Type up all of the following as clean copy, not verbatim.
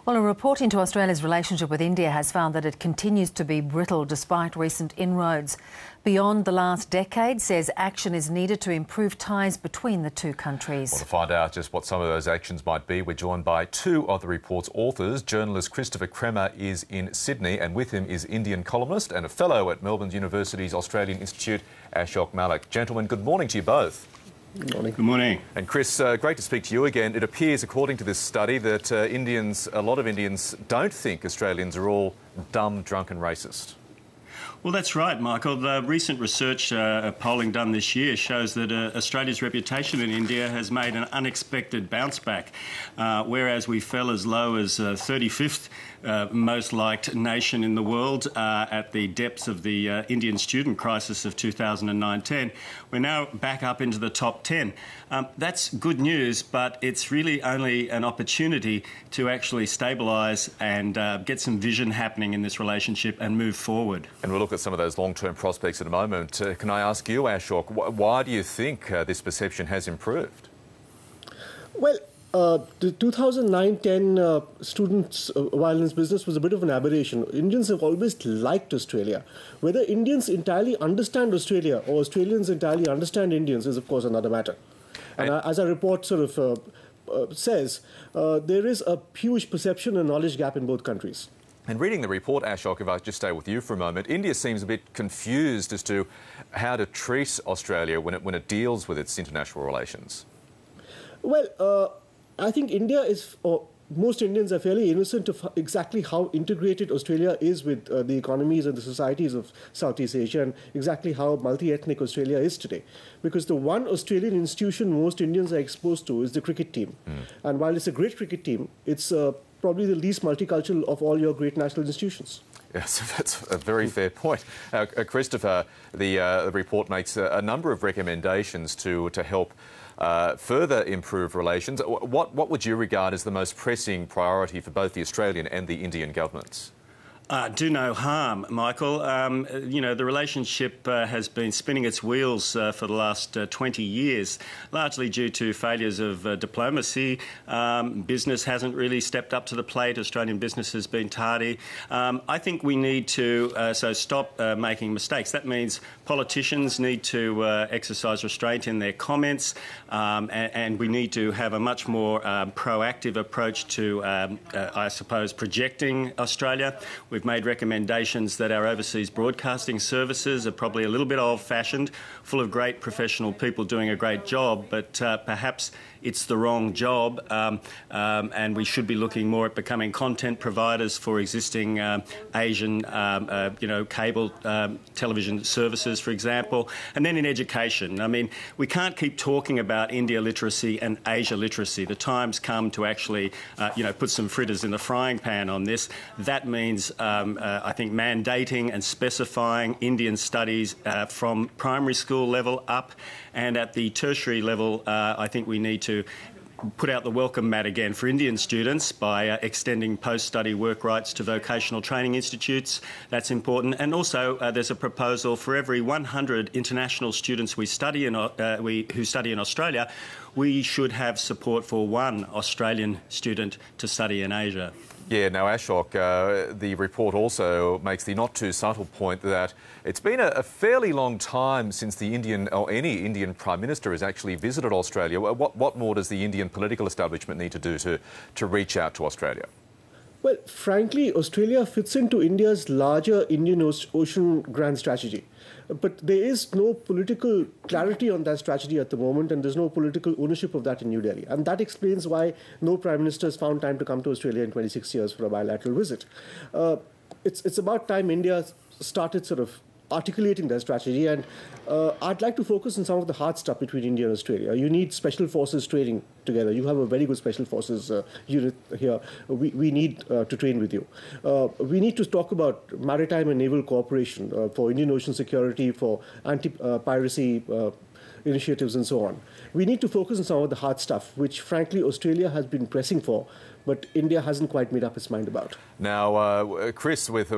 Well, a report into Australia's relationship with India has found that it continues to be brittle despite recent inroads. Beyond the last decade, says action is needed to improve ties between the two countries. Well, to find out just what some of those actions might be, we're joined by two of the report's authors. Journalist Christopher Kremmer is in Sydney, and with him is Indian columnist and a fellow at Melbourne University's Australian Institute, Ashok Malik. Gentlemen, good morning to you both. Good morning. Good morning. And Chris, great to speak to you again. It appears, according to this study, that a lot of Indians don't think Australians are all dumb, drunk and racist. Well, that's right, Michael. The recent research polling done this year shows that Australia's reputation in India has made an unexpected bounce back, whereas we fell as low as 35th most liked nation in the world at the depths of the Indian student crisis of 2009-10. We're now back up into the top 10. That's good news, but it's really only an opportunity to actually stabilise and get some vision happening in this relationship and move forward. And we'll look at some of those long-term prospects in a moment. Can I ask you, Ashok, why do you think this perception has improved? Well, the 2009-10 students' violence business was a bit of an aberration. Indians have always liked Australia. Whether Indians entirely understand Australia or Australians entirely understand Indians is, of course, another matter. And as our report sort of says, there is a huge perception and knowledge gap in both countries. And reading the report, Ashok, if I just stay with you for a moment, India seems a bit confused as to how to treat Australia when it deals with its international relations. Well, I think India is, or most Indians are fairly innocent of exactly how integrated Australia is with the economies and the societies of Southeast Asia, and exactly how multi-ethnic Australia is today. Because the one Australian institution most Indians are exposed to is the cricket team. And while it's a great cricket team, it's probably the least multicultural of all your great national institutions. Yes, that's a very fair point. Christopher, the report makes a number of recommendations to help further improve relations. What would you regard as the most pressing priority for both the Australian and the Indian governments? Do no harm, Michael. You know, the relationship has been spinning its wheels for the last 20 years, largely due to failures of diplomacy. Business hasn't really stepped up to the plate. Australian business has been tardy. I think we need to stop making mistakes. That means politicians need to exercise restraint in their comments, and we need to have a much more proactive approach to, I suppose, projecting Australia. We've made recommendations that our overseas broadcasting services are probably a little bit old-fashioned, full of great professional people doing a great job, but perhaps it's the wrong job, and we should be looking more at becoming content providers for existing Asian, cable television services, for example. And then in education, I mean, we can't keep talking about India literacy and Asia literacy. The time's come to actually, put some fritters in the frying pan on this. That means, I think, mandating and specifying Indian studies from primary school level up, and at the tertiary level, I think we need to put out the welcome mat again for Indian students by extending post-study work rights to vocational training institutes. That's important. And also, there's a proposal for every 100 international students who study in Australia, we should have support for one Australian student to study in Asia. Yeah, now, Ashok, the report also makes the not-too-subtle point that it's been a fairly long time since the Indian, or any Indian Prime Minister has actually visited Australia. What more does the Indian political establishment need to do to reach out to Australia? Well, frankly, Australia fits into India's larger Indian Ocean Grand Strategy. But there is no political clarity on that strategy at the moment, and there's no political ownership of that in New Delhi. And that explains why no Prime Minister has found time to come to Australia in 26 years for a bilateral visit. It's about time India started sort of articulating their strategy, and I'd like to focus on some of the hard stuff between India and Australia. You need special forces training together. You have a very good special forces unit here. We need to train with you. We need to talk about maritime and naval cooperation for Indian Ocean security, for anti-piracy initiatives and so on. We need to focus on some of the hard stuff, which frankly Australia has been pressing for but India hasn't quite made up its mind about. Now, Chris, with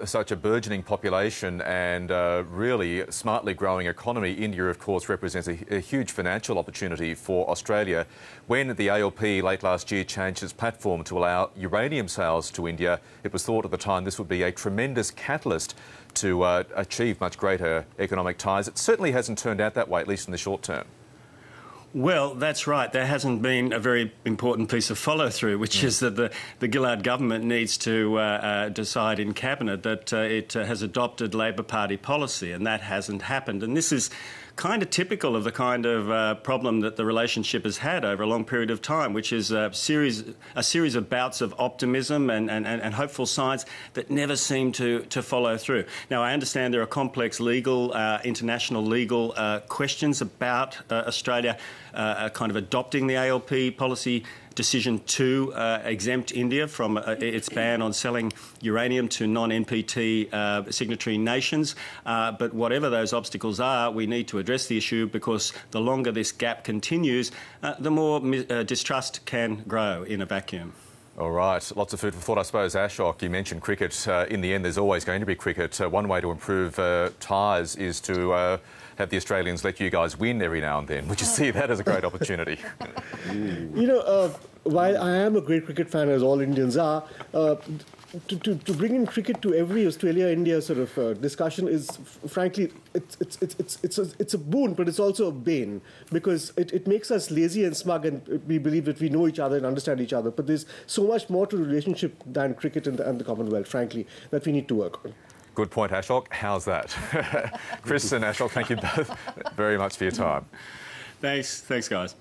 such a burgeoning population and really smartly growing economy, India, of course, represents a huge financial opportunity for Australia. When the ALP late last year changed its platform to allow uranium sales to India, it was thought at the time this would be a tremendous catalyst to achieve much greater economic ties. It certainly hasn't turned out that way, at least in the short term. Well, that's right. There hasn't been a very important piece of follow-through, which is that the Gillard government needs to decide in Cabinet that it has adopted Labor Party policy, and that hasn't happened. And this is kind of typical of the kind of problem that the relationship has had over a long period of time, which is a series of bouts of optimism and hopeful signs that never seem to follow through. Now, I understand there are complex legal, international legal questions about Australia kind of adopting the ALP policy decision to exempt India from its ban on selling uranium to non-NPT signatory nations. But whatever those obstacles are, we need to address the issue, because the longer this gap continues, the more distrust can grow in a vacuum. All right, lots of food for thought, I suppose. Ashok, you mentioned cricket. In the end, there's always going to be cricket. One way to improve ties is to have the Australians let you guys win every now and then. Would you see that as a great opportunity? You know, while I am a great cricket fan, as all Indians are, to bring in cricket to every Australia-India sort of discussion is, frankly, it's a boon, but it's also a bane, because it makes us lazy and smug, and we believe that we know each other and understand each other. But there's so much more to the relationship than cricket and the Commonwealth, frankly, that we need to work on. Good point, Ashok. How's that? Chris and Ashok, thank you both very much for your time. Thanks, guys.